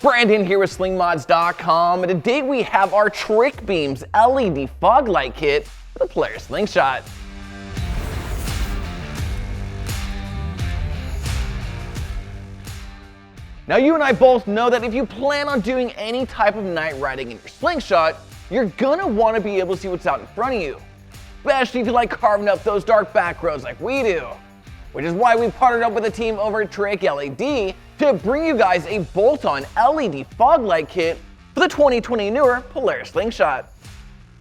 Brandon here with Slingmods.com, and today we have our TricBeam's LED fog light kit for the Polaris Slingshot. Now you and I both know that if you plan on doing any type of night riding in your Slingshot, you're gonna want to be able to see what's out in front of you, especially if you like carving up those dark back roads like we do. Which is why we partnered up with a team over at TricLED to bring you guys a bolt-on LED fog light kit for the 2020 newer Polaris Slingshot.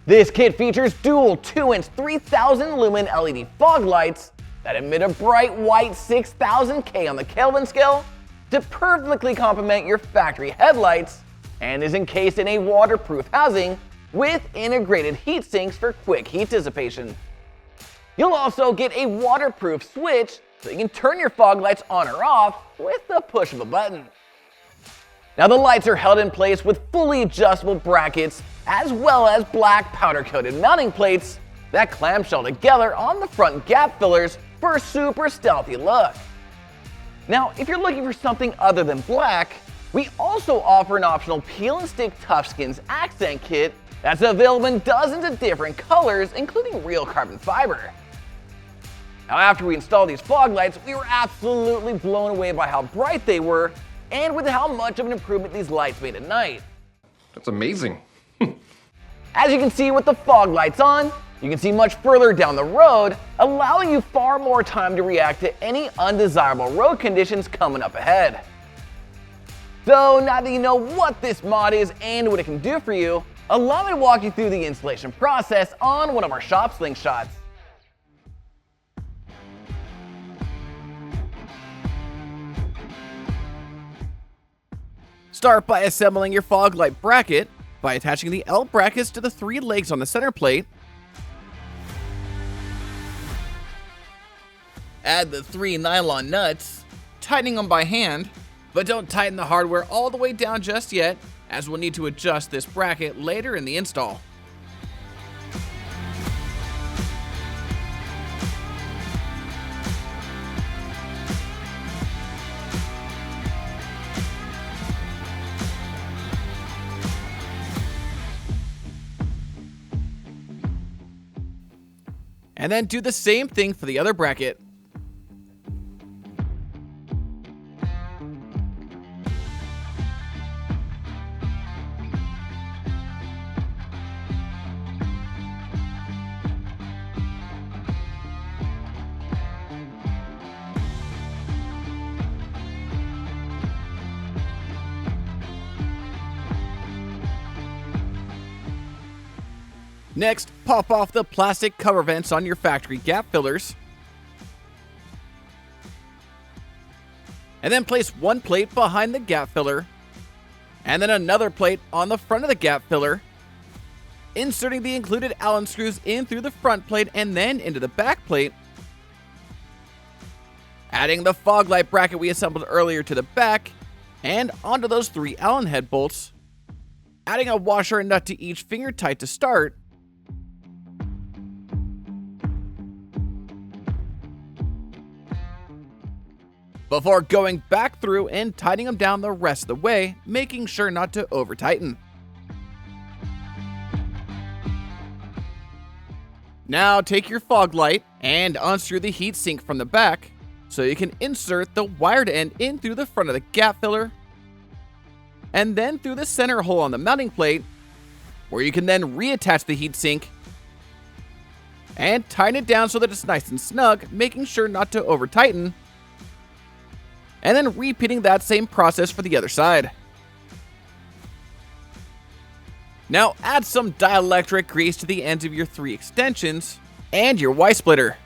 This kit features dual 2-inch 3000 lumen LED fog lights that emit a bright white 6000K on the Kelvin scale to perfectly complement your factory headlights, and is encased in a waterproof housing with integrated heat sinks for quick heat dissipation. You'll also get a waterproof switch so you can turn your fog lights on or off with the push of a button. Now the lights are held in place with fully adjustable brackets as well as black powder coated mounting plates that clamshell together on the front gap fillers for a super stealthy look. Now if you're looking for something other than black, we also offer an optional peel and stick Toughskins accent kit that's available in dozens of different colors, including real carbon fiber. Now after we installed these fog lights, we were absolutely blown away by how bright they were and with how much of an improvement these lights made at night. That's amazing. As you can see with the fog lights on, you can see much further down the road, allowing you far more time to react to any undesirable road conditions coming up ahead. So now that you know what this mod is and what it can do for you, allow me to walk you through the installation process on one of our shop Slingshots. Start by assembling your fog light bracket by attaching the L brackets to the 3 legs on the center plate. Add the 3 nylon nuts, tightening them by hand, but don't tighten the hardware all the way down just yet, as we'll need to adjust this bracket later in the install. And then do the same thing for the other bracket. Next, pop off the plastic cover vents on your factory gap fillers. And then place one plate behind the gap filler, and then another plate on the front of the gap filler, inserting the included Allen screws in through the front plate and then into the back plate. Adding the fog light bracket we assembled earlier to the back, and onto those 3 Allen head bolts. Adding a washer and nut to each finger tight to start. Before going back through and tightening them down the rest of the way, making sure not to over tighten. Now take your fog light and unscrew the heat sink from the back so you can insert the wired end in through the front of the gap filler and then through the center hole on the mounting plate, where you can then reattach the heat sink and tighten it down so that it's nice and snug, making sure not to over tighten. And then repeating that same process for the other side. Now add some dielectric grease to the ends of your 3 extensions and your Y splitter.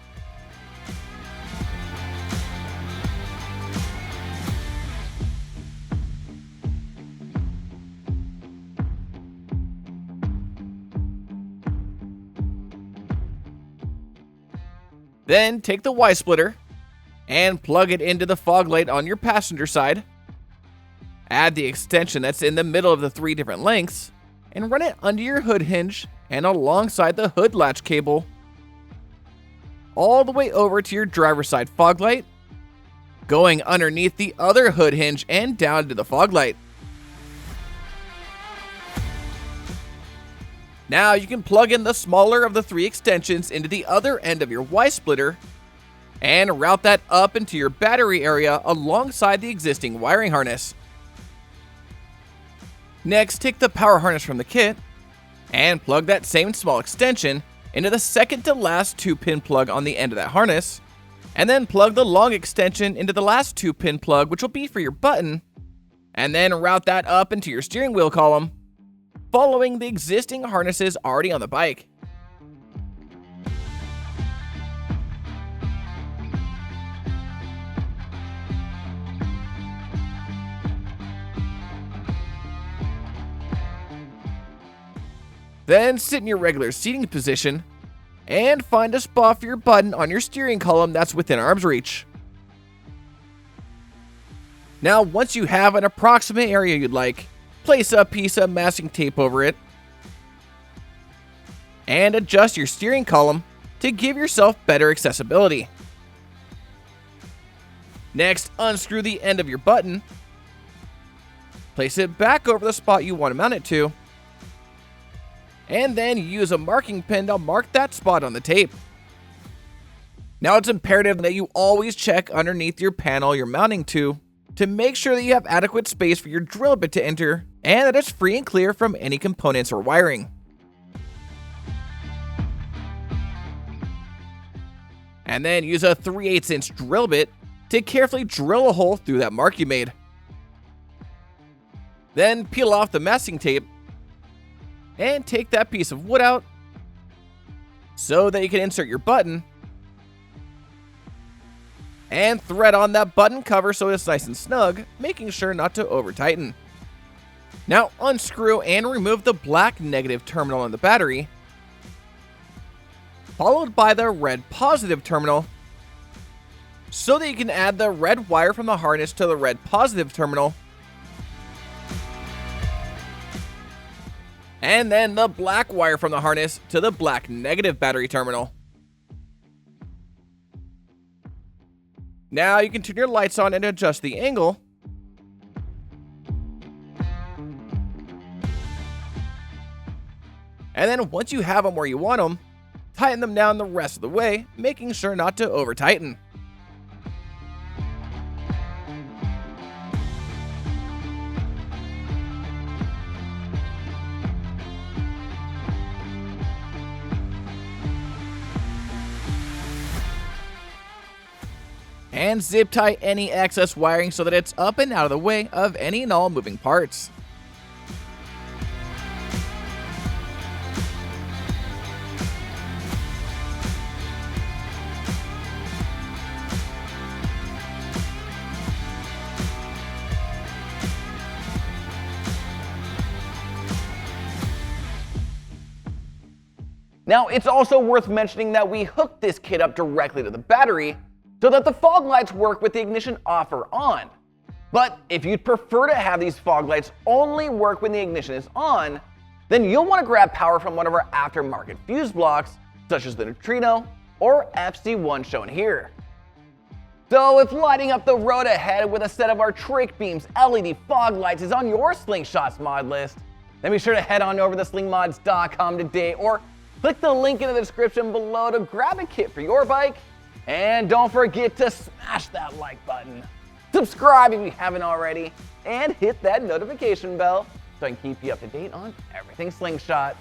Then take the Y splitter and plug it into the fog light on your passenger side. Add the extension that's in the middle of the 3 different lengths and run it under your hood hinge and alongside the hood latch cable, all the way over to your driver's side fog light, going underneath the other hood hinge and down to the fog light. Now you can plug in the smaller of the 3 extensions into the other end of your Y splitter and route that up into your battery area alongside the existing wiring harness. Next, take the power harness from the kit and plug that same small extension into the second to last 2-pin plug on the end of that harness, and then plug the long extension into the last 2-pin plug, which will be for your button, and then route that up into your steering wheel column, following the existing harnesses already on the bike. Then sit in your regular seating position and find a spot for your button on your steering column that's within arm's reach. Now, once you have an approximate area you'd like, place a piece of masking tape over it and adjust your steering column to give yourself better accessibility. Next, unscrew the end of your button, place it back over the spot you want to mount it to, and then use a marking pen to mark that spot on the tape. Now, it's imperative that you always check underneath your panel you're mounting to make sure that you have adequate space for your drill bit to enter and that it's free and clear from any components or wiring. And then use a 3/8" drill bit to carefully drill a hole through that mark you made. Then peel off the masking tape and take that piece of wood out so that you can insert your button and thread on that button cover so it's nice and snug, making sure not to over tighten. Now unscrew and remove the black negative terminal on the battery, followed by the red positive terminal, so that you can add the red wire from the harness to the red positive terminal, and then the black wire from the harness to the black negative battery terminal. Now you can turn your lights on and adjust the angle. And then once you have them where you want them, tighten them down the rest of the way, making sure not to over tighten. And zip tie any excess wiring so that it's up and out of the way of any and all moving parts. Now, it's also worth mentioning that we hooked this kit up directly to the battery so that the fog lights work with the ignition off or on. But if you'd prefer to have these fog lights only work when the ignition is on, then you'll want to grab power from one of our aftermarket fuse blocks, such as the Neutrino or FC1 shown here. So if lighting up the road ahead with a set of our TricBeam's LED fog lights is on your Slingshots mod list, then be sure to head on over to slingmods.com today or click the link in the description below to grab a kit for your bike. And don't forget to smash that like button, subscribe if you haven't already, and hit that notification bell so I can keep you up to date on everything Slingshot.